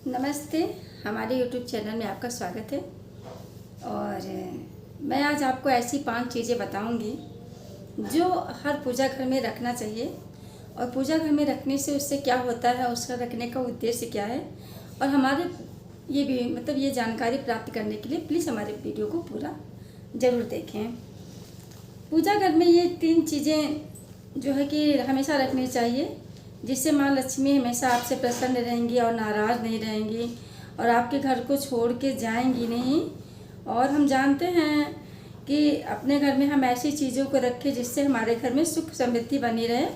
नमस्ते। हमारे YouTube channel में आपका स्वागत है। और मैं आज आपको ऐसी 5 चीज़ें बताऊंगी जो हर पूजा घर में रखना चाहिए। और पूजा घर में रखने से उससे क्या होता है, उसका रखने का उद्देश्य क्या है, और हमारे ये भी ये जानकारी प्राप्त करने के लिए प्लीज़ हमारे वीडियो को पूरा ज़रूर देखें। पूजा घर में ये 3 चीज़ें जो है कि हमेशा रखनी चाहिए, जिससे माँ लक्ष्मी हमेशा आपसे प्रसन्न रहेंगी और नाराज़ नहीं रहेंगी और आपके घर को छोड़ के जाएंगी नहीं। और हम जानते हैं कि अपने घर में हम ऐसी चीज़ों को रखें जिससे हमारे घर में सुख समृद्धि बनी रहे।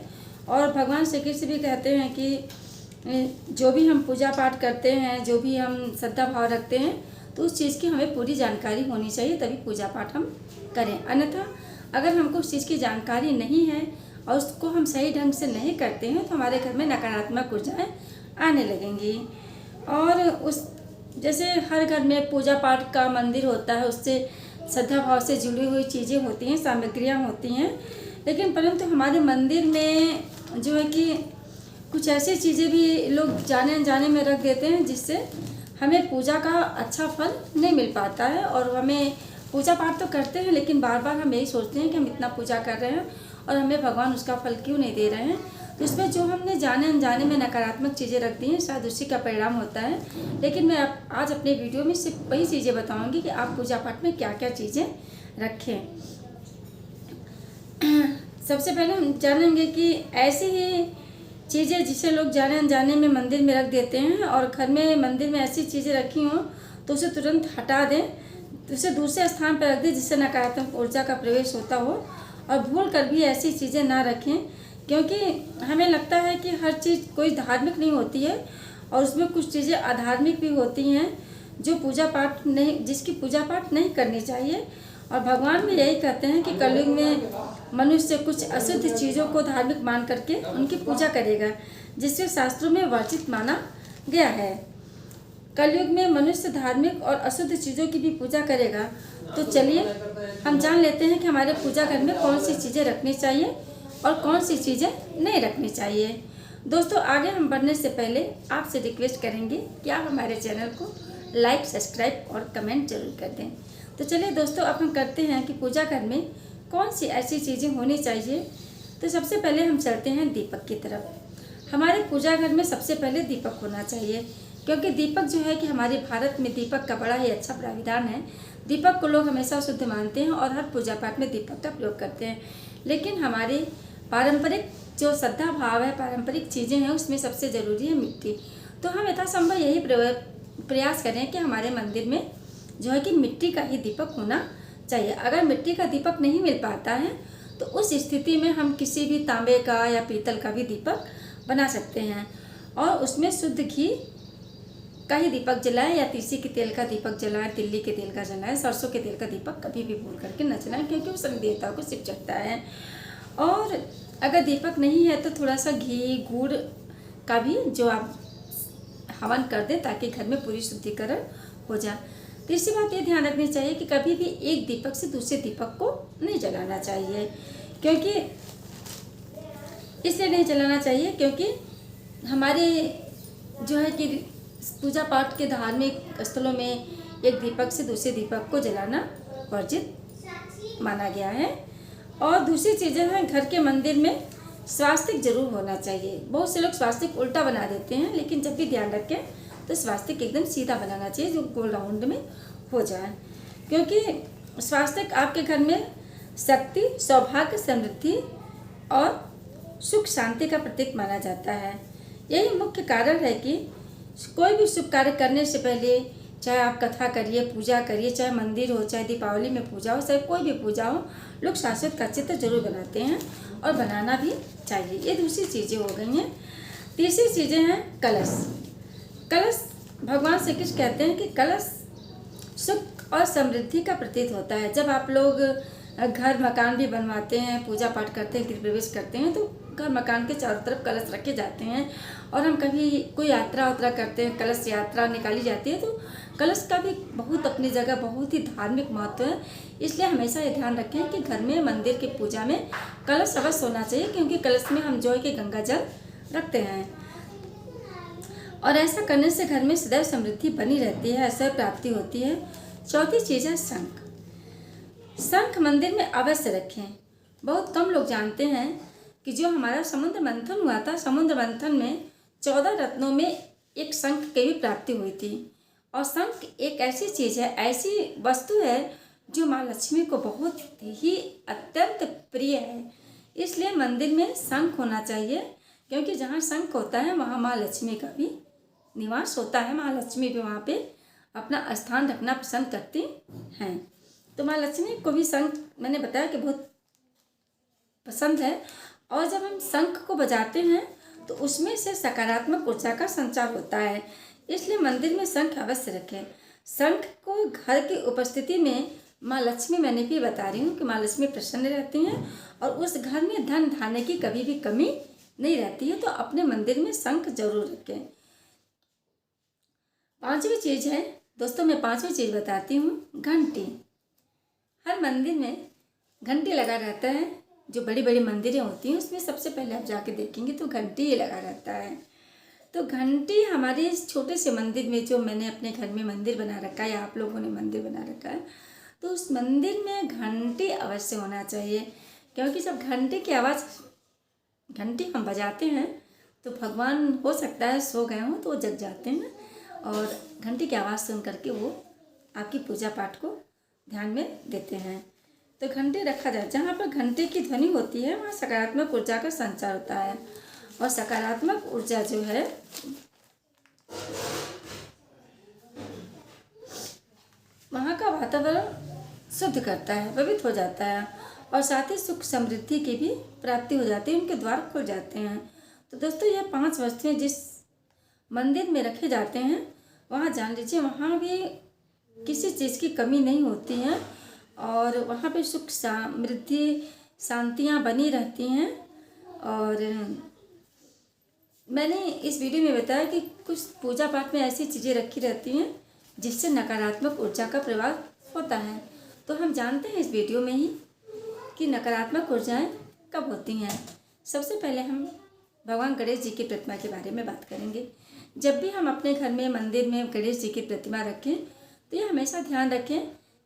और भगवान श्री कृष्ण भी कहते हैं कि जो भी हम पूजा पाठ करते हैं, जो भी हम श्रद्धा भाव रखते हैं, तो उस चीज़ की हमें पूरी जानकारी होनी चाहिए, तभी पूजा पाठ हम करें। अन्यथा अगर हमको उस चीज़ की जानकारी नहीं है और उसको हम सही ढंग से नहीं करते हैं तो हमारे घर में नकारात्मक ऊर्जाएं आने लगेंगी। और उस जैसे हर घर में पूजा पाठ का मंदिर होता है, उससे श्रद्धा भाव से जुड़ी हुई चीज़ें होती हैं, सामग्रियां होती हैं, लेकिन परंतु हमारे मंदिर में जो है कि कुछ ऐसी चीज़ें भी लोग जाने अनजाने में रख देते हैं जिससे हमें पूजा का अच्छा फल नहीं मिल पाता है। और हमें पूजा पाठ तो करते हैं, लेकिन बार बार हम यही सोचते हैं कि हम इतना पूजा कर रहे हैं और हमें भगवान उसका फल क्यों नहीं दे रहे हैं। तो इसमें जो हमने जाने अनजाने में नकारात्मक चीज़ें रख दी हैं, शायद उसी का परिणाम होता है। लेकिन मैं आज अपने वीडियो में सिर्फ वही चीज़ें बताऊंगी कि आप पूजा पाठ में क्या क्या चीज़ें रखें। सबसे पहले हम जानेंगे कि ऐसी ही चीज़ें जिसे लोग जाने अनजाने में मंदिर में रख देते हैं, और घर में मंदिर में ऐसी चीज़ें रखी हों तो उसे तुरंत हटा दें, तो उसे दूसरे स्थान पर रख दें जिससे नकारात्मक ऊर्जा का प्रवेश होता हो। और भूल कर भी ऐसी चीज़ें ना रखें, क्योंकि हमें लगता है कि हर चीज़ कोई धार्मिक नहीं होती है और उसमें कुछ चीज़ें अधार्मिक भी होती हैं जो पूजा पाठ नहीं, जिसकी पूजा पाठ नहीं करनी चाहिए। और भगवान भी यही कहते हैं कि कलयुग में मनुष्य कुछ अशुद्ध चीज़ों को धार्मिक मान करके उनकी पूजा करेगा, जिससे शास्त्रों में वर्जित माना गया है। कलयुग में मनुष्य धार्मिक और अशुद्ध चीज़ों की भी पूजा करेगा। तो चलिए हम जान लेते हैं कि हमारे पूजा घर में कौन सी चीज़ें रखनी चाहिए और कौन सी चीज़ें नहीं रखनी चाहिए। दोस्तों, आगे हम बढ़ने से पहले आपसे रिक्वेस्ट करेंगे कि आप हमारे चैनल को लाइक, सब्सक्राइब और कमेंट जरूर कर दें। तो चलिए दोस्तों, अब हम करते हैं कि पूजा घर में कौन सी ऐसी चीज़ें होनी चाहिए। तो सबसे पहले हम चलते हैं दीपक की तरफ। हमारे पूजा घर में सबसे पहले दीपक होना चाहिए, क्योंकि दीपक जो है कि हमारे भारत में दीपक का बड़ा ही अच्छा प्राविधान है। दीपक को लोग हमेशा शुद्ध मानते हैं और हर पूजा पाठ में दीपक का प्रयोग करते हैं। लेकिन हमारे पारंपरिक जो श्रद्धा भाव है, पारंपरिक चीज़ें हैं, उसमें सबसे ज़रूरी है मिट्टी। तो हम यथासंभव यही प्रयास करें कि हमारे मंदिर में जो है कि मिट्टी का ही दीपक होना चाहिए। अगर मिट्टी का दीपक नहीं मिल पाता है तो उस स्थिति में हम किसी भी तांबे का या पीतल का भी दीपक बना सकते हैं, और उसमें शुद्ध घी का ही दीपक जलाएं या तीसी के तेल का दीपक जलाएं, तिल्ली के तेल का जलाएं, सरसों के तेल का दीपक कभी भी भूल करके न जलाएं, क्योंकि वो शनि देवताओं को सिर्फ चढ़ता है। और अगर दीपक नहीं है तो थोड़ा सा घी गुड़ का भी जो आप हवन कर दें, ताकि घर में पूरी शुद्धिकरण हो जाए। तीसरी बात ये ध्यान रखनी चाहिए कि कभी भी एक दीपक से दूसरे दीपक को नहीं जलाना चाहिए, क्योंकि इसलिए नहीं जलाना चाहिए क्योंकि हमारे जो है कि पूजा पाठ के धार्मिक स्थलों में एक दीपक से दूसरे दीपक को जलाना वर्जित माना गया है। और दूसरी चीज़ें हैं, घर के मंदिर में स्वास्तिक जरूर होना चाहिए। बहुत से लोग स्वास्तिक उल्टा बना देते हैं, लेकिन जब भी ध्यान रखें तो स्वास्तिक एकदम सीधा बनाना चाहिए, जो गोल राउंड में हो जाए, क्योंकि स्वास्तिक आपके घर में शक्ति, सौभाग्य, समृद्धि और सुख शांति का प्रतीक माना जाता है। यही मुख्य कारण है कि कोई भी शुभ कार्य करने से पहले, चाहे आप कथा करिए, पूजा करिए, चाहे मंदिर हो, चाहे दीपावली में पूजा हो, चाहे कोई भी पूजा हो, लोग शाश्वत का चित्र जरूर बनाते हैं और बनाना भी चाहिए। ये दूसरी चीज़ें हो गई हैं। तीसरी चीज़ें हैं कलश। कलश भगवान श्री कृष्ण कहते हैं कि कलश सुख और समृद्धि का प्रतीक होता है। जब आप लोग घर मकान भी बनवाते हैं, पूजा पाठ करते हैं, गृह प्रवेश करते हैं, तो घर मकान के चारों तरफ कलश रखे जाते हैं। और हम कभी कोई यात्रा करते हैं, कलश यात्रा निकाली जाती है, तो कलश का भी बहुत अपनी जगह बहुत ही धार्मिक महत्व है। इसलिए हमेशा ये ध्यान रखें कि घर में मंदिर की पूजा में कलश अवश्य होना चाहिए, क्योंकि कलश में हम जो है कि गंगा जल रखते हैं। और ऐसा करने से घर में सदैव समृद्धि बनी रहती है, ऐसा प्राप्ति होती है। चौथी चीज़ है शंख। शंख मंदिर में अवश्य रखें। बहुत कम लोग जानते हैं कि जो हमारा समुद्र मंथन हुआ था, समुद्र मंथन में 14 रत्नों में एक शंख की भी प्राप्ति हुई थी। और शंख एक ऐसी चीज़ है, ऐसी वस्तु है जो माँ लक्ष्मी को बहुत ही अत्यंत प्रिय है। इसलिए मंदिर में शंख होना चाहिए, क्योंकि जहाँ शंख होता है वहाँ माँ लक्ष्मी का भी निवास होता है। माँ लक्ष्मी भी वहाँ पे अपना स्थान रखना पसंद करती हैं। तो माँ लक्ष्मी को भी शंख मैंने बताया कि बहुत पसंद है। और जब हम शंख को बजाते हैं तो उसमें से सकारात्मक ऊर्जा का संचार होता है। इसलिए मंदिर में शंख अवश्य रखें। शंख को घर की उपस्थिति में माँ लक्ष्मी, मैंने भी बता रही हूँ कि माँ लक्ष्मी प्रसन्न रहती हैं और उस घर में धन धान्य की कभी भी कमी नहीं रहती है। तो अपने मंदिर में शंख जरूर रखें। पांचवी चीज़ है दोस्तों, मैं पांचवी चीज़ बताती हूँ, घंटी। हर मंदिर में घंटी लगा रहता है। जो बड़ी बड़ी मंदिरें होती हैं उसमें सबसे पहले आप जाके देखेंगे तो घंटी ही लगा रहता है। तो घंटी हमारे इस छोटे से मंदिर में, जो मैंने अपने घर में मंदिर बना रखा है या आप लोगों ने मंदिर बना रखा है, तो उस मंदिर में घंटी अवश्य होना चाहिए। क्योंकि जब घंटी की आवाज़, घंटी हम बजाते हैं तो भगवान हो सकता है सो गए हों तो वो जग जाते हैं और घंटी की आवाज़ सुन करके वो आपकी पूजा पाठ को ध्यान में देते हैं। तो घंटी रखा जाए। जहाँ पर घंटे की ध्वनि होती है वहाँ सकारात्मक ऊर्जा का संचार होता है। और सकारात्मक ऊर्जा जो है वहाँ का वातावरण शुद्ध करता है, पवित्र हो जाता है और साथ ही सुख समृद्धि की भी प्राप्ति हो जाती है, उनके द्वार खुल जाते हैं। तो दोस्तों ये 5 वस्तुएं जिस मंदिर में रखे जाते हैं वहाँ जान लीजिए वहाँ भी किसी चीज़ की कमी नहीं होती है और वहाँ पे सुख समृद्धि शांतियाँ बनी रहती हैं। और मैंने इस वीडियो में बताया कि कुछ पूजा पाठ में ऐसी चीज़ें रखी रहती हैं जिससे नकारात्मक ऊर्जा का प्रभाव होता है। तो हम जानते हैं इस वीडियो में ही कि नकारात्मक ऊर्जाएं कब होती हैं। सबसे पहले हम भगवान गणेश जी की प्रतिमा के बारे में बात करेंगे। जब भी हम अपने घर में मंदिर में गणेश जी की प्रतिमा रखें तो ये हमेशा ध्यान रखें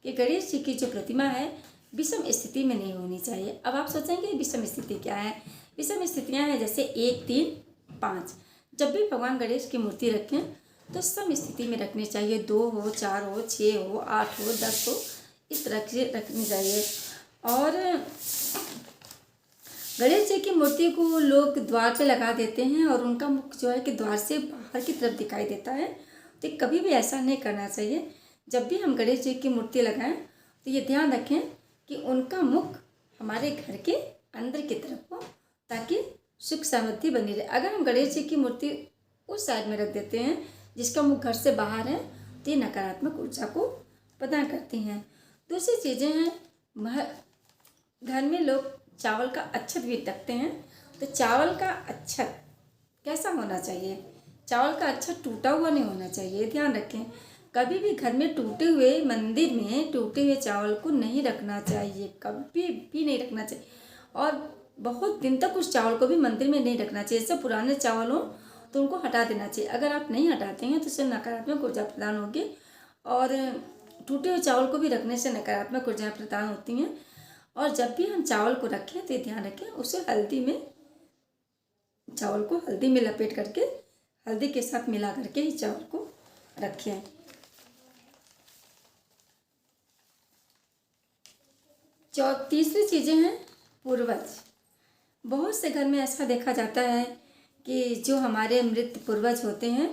कि गणेश जी की जो प्रतिमा है विषम स्थिति में नहीं होनी चाहिए। अब आप सोचेंगे विषम स्थिति क्या है? विषम स्थितियाँ हैं जैसे 1, 3, 5। जब भी भगवान गणेश की मूर्ति रखें तो सम स्थिति में रखनी चाहिए। 2 हो, 4 हो, 6 हो, 8 हो, 10 हो, इस तरह से रखनी चाहिए। और गणेश जी की मूर्ति को लोग द्वार पे लगा देते हैं और उनका मुख जो है कि द्वार से बाहर की तरफ दिखाई देता है। तो कभी भी ऐसा नहीं करना चाहिए। जब भी हम गणेश जी की मूर्ति लगाएं तो ये ध्यान रखें कि उनका मुख हमारे घर के अंदर की तरफ हो ताकि सुख समृद्धि बनी रहे। अगर हम गणेश जी की मूर्ति उस साइड में रख देते हैं जिसका मुख घर से बाहर है तो ये नकारात्मक ऊर्जा को प्रदान करती हैं। दूसरी चीज़ें हैं, घर में लोग चावल का अच्छत भी रखते हैं। तो चावल का अच्छत कैसा होना चाहिए? चावल का अच्छत टूटा हुआ नहीं होना चाहिए, ध्यान रखें। कभी भी घर में टूटे हुए, मंदिर में टूटे हुए चावल को नहीं रखना चाहिए, कभी भी नहीं रखना चाहिए। और बहुत दिन तक उस चावल को भी मंदिर में नहीं रखना चाहिए। जैसे पुराने चावल हो तो उनको हटा देना चाहिए। अगर आप नहीं हटाते हैं तो इससे नकारात्मक ऊर्जा प्रदान होगी और टूटे हुए चावल को भी रखने से नकारात्मक ऊर्जा प्रदान होती हैं। और जब भी हम चावल को रखें तो ध्यान रखें उसे चावल को हल्दी में लपेट करके हल्दी के साथ मिला करके ही चावल को रखें। तीसरी चीज़ें हैं पूर्वज। बहुत से घर में ऐसा देखा जाता है कि जो हमारे मृत पूर्वज होते हैं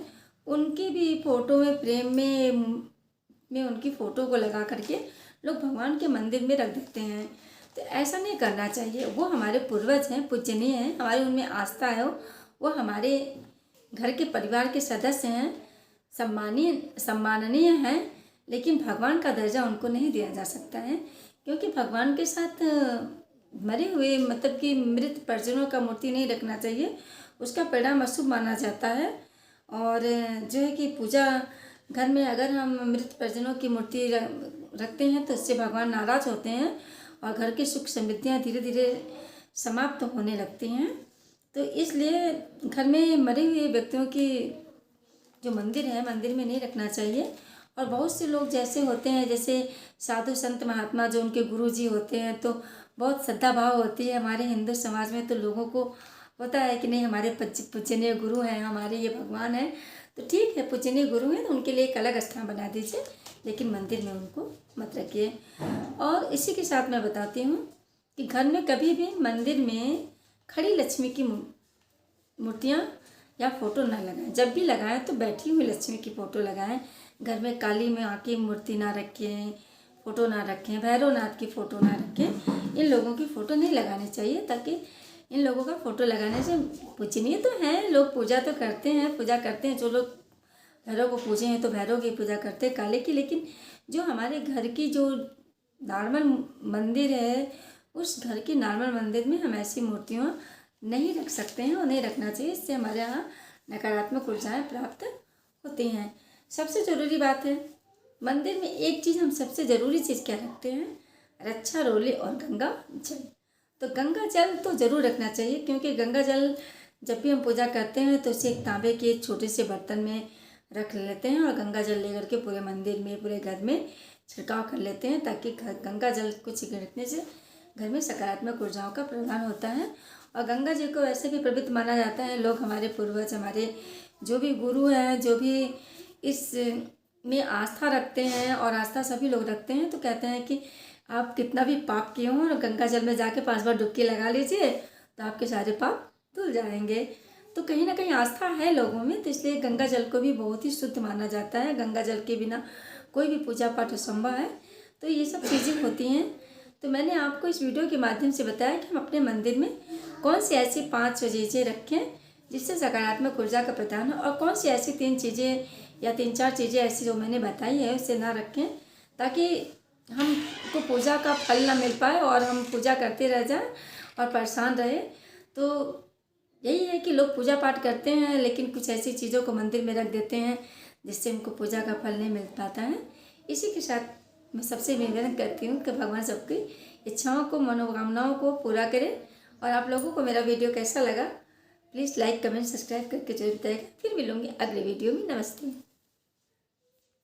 उनकी भी फ़ोटो में फ्रेम में उनकी फ़ोटो को लगा करके लोग भगवान के मंदिर में रख देते हैं। तो ऐसा नहीं करना चाहिए। वो हमारे पूर्वज हैं, पूजनीय हैं, हमारी उनमें आस्था है, वो हमारे घर के परिवार के सदस्य हैं, सम्माननीय हैं, लेकिन भगवान का दर्जा उनको नहीं दिया जा सकता है। क्योंकि भगवान के साथ मरे हुए, मतलब कि मृत परिजनों का मूर्ति नहीं रखना चाहिए, उसका परिणाम अशुभ माना जाता है। और जो है कि पूजा घर में अगर हम मृत परिजनों की मूर्ति रखते हैं तो इससे भगवान नाराज होते हैं और घर की सुख समृद्धियाँ धीरे धीरे समाप्त होने लगती हैं। तो इसलिए घर में मरे हुए व्यक्तियों की जो मंदिर है मंदिर में नहीं रखना चाहिए। और बहुत से लोग जैसे होते हैं, जैसे साधु संत महात्मा जो उनके गुरु जी होते हैं, तो बहुत श्रद्धा भाव होती है हमारे हिंदू समाज में। तो लोगों को पता है कि नहीं हमारे पूजनीय गुरु हैं, हमारे ये भगवान हैं, तो ठीक है पूजनीय गुरु हैं तो उनके लिए एक अलग स्थान बना दीजिए, लेकिन मंदिर में उनको मत रखिए। और इसी के साथ मैं बताती हूँ कि घर में कभी भी मंदिर में खड़ी लक्ष्मी की मूर्तियाँ या फोटो ना लगाएं। जब भी लगाएं तो बैठी हुई लक्ष्मी की फ़ोटो लगाएं। घर में काली माँ की मूर्ति ना रखें, फ़ोटो ना रखें, भैरवनाथ की फ़ोटो ना रखें। इन लोगों की फ़ोटो नहीं लगानी चाहिए, ताकि इन लोगों का फ़ोटो लगाने से पूजनीय तो हैं, लोग पूजा तो करते हैं, पूजा करते हैं। जो लोग भैरव को पूजे हैं तो भैरव की पूजा करते हैं, काले की। लेकिन जो हमारे घर की जो नॉर्मल मंदिर है, उस घर की नॉर्मल मंदिर में हम ऐसी मूर्तियाँ नहीं रख सकते हैं और नहीं रखना चाहिए। इससे हमारे यहाँ नकारात्मक ऊर्जाएँ प्राप्त होती हैं। सबसे ज़रूरी बात है, मंदिर में एक चीज़ हम सबसे ज़रूरी चीज़ क्या रखते हैं, रक्षा रोली और गंगा जल। तो गंगा जल तो ज़रूर रखना चाहिए, क्योंकि गंगा जल जब भी हम पूजा करते हैं तो इसे एक तांबे के छोटे से बर्तन में रख लेते हैं और गंगा जल लेकर के पूरे मंदिर में, पूरे घर में छिड़काव कर लेते हैं, ताकि गंगा जल को छिड़कने से घर में सकारात्मक ऊर्जाओं का प्रदान होता है। और गंगा जी को वैसे भी पवित्र माना जाता है। लोग, हमारे पूर्वज, हमारे जो भी गुरु हैं, जो भी इस में आस्था रखते हैं, और आस्था सभी लोग रखते हैं, तो कहते हैं कि आप कितना भी पाप किए हों और गंगा जल में जाके 5 बार डुबकी लगा लीजिए तो आपके सारे पाप धुल जाएंगे। तो कहीं ना कहीं आस्था है लोगों में, तो इसलिए गंगा जल को भी बहुत ही शुद्ध माना जाता है। गंगा जल के बिना कोई भी पूजा पाठ असंभव है। तो ये सब चीज़ें होती हैं। तो मैंने आपको इस वीडियो के माध्यम से बताया कि हम अपने मंदिर में कौन सी ऐसी 5 चीज़ें रखें जिससे सकारात्मक ऊर्जा का प्रदान हो, और कौन सी ऐसी 3 चीज़ें या 3-4 चीज़ें ऐसी जो मैंने बताई है उससे ना रखें, ताकि हमको पूजा का फल ना मिल पाए और हम पूजा करते रह जाएं और परेशान रहे। तो यही है कि लोग पूजा पाठ करते हैं, लेकिन कुछ ऐसी चीज़ों को मंदिर में रख देते हैं जिससे उनको पूजा का फल नहीं मिल पाता है। इसी के साथ मैं सबसे निवेदन करती हूँ कि भगवान सबकी इच्छाओं को, मनोकामनाओं को पूरा करें। और आप लोगों को मेरा वीडियो कैसा लगा प्लीज़ लाइक, कमेंट, सब्सक्राइब करके जरूर बताइएगा। फिर मिलूँगी अगले वीडियो में। नमस्ते।